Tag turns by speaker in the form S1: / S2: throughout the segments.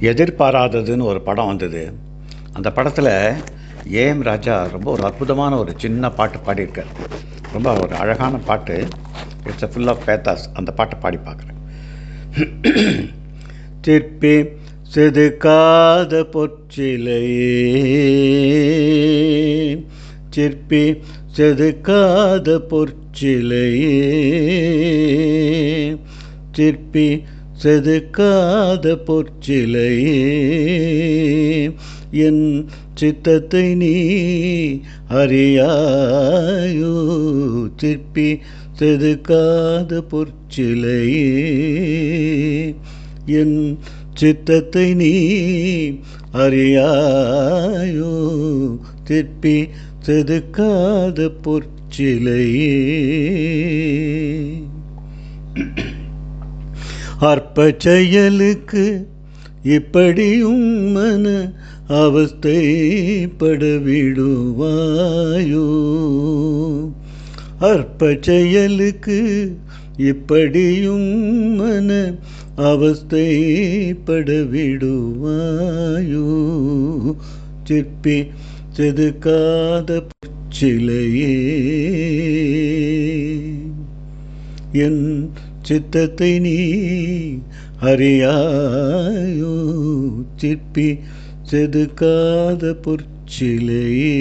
S1: எதிர்பாராததுன்னு ஒரு படம் வந்தது. அந்த படத்தில் ஏஎம் ராஜா ரொம்ப ஒரு அற்புதமான ஒரு சின்ன பாட்டு பாடியிருக்கார். ரொம்ப ஒரு அழகான பாட்டு. It's a full of pathos. அந்த பாட்டை பாடி பார்க்குறேன். திருப்பி செதுக்காத பொற்சிலையே, சிற்பி செதுக்காத பொற்சிலையே, சிற்பி செதுக்காத பொற்சிலையே, என் சித்தத்தை நீ அறியாயோ, சிற்பி செதுக்காத பொற்சிலையே, என் சித்தத்தை நீ அறியாயோ, சிற்பி செதுக்காத பொற்சிலையே. அற்ப செயலுக்கு இப்படியும் மன அவஸ்தைப்பட விடுவாயோ, அற்ப செயலுக்கு இப்படியும் மன அவஸ்தைப்பட விடுவாயோ, சிற்பி செதுக்காத பொற்சிலையே, என் சித்தத்தை நீ அறியாயோ, சிற்பி செதுக்காத பொற்சிலையே.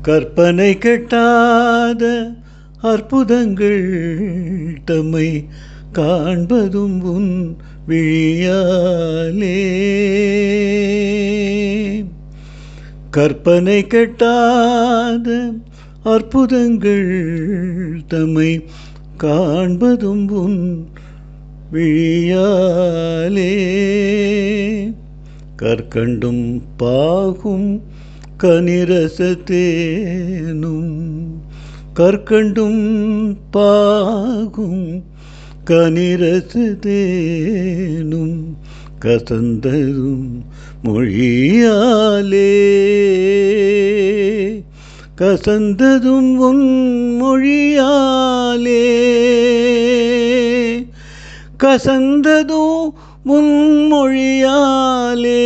S1: கற்பனை கெட்டாத அற்புதங்கள் தம்மை காண்பதும் உன் விழியாலே, கற்பனை கெட்டாத அற்புதங்கள் தம்மை காண்பதும் உன் விழியாலே, கற்கண்டும் பாகும் கனிரசத்தேனும், கற்கண்டும் பாகும் கனிரசத்தேனும், கசந்ததும் மொழியாலே, கசந்ததும் உன் மொழியாலே, கசந்ததும் உன் மொழியாலே.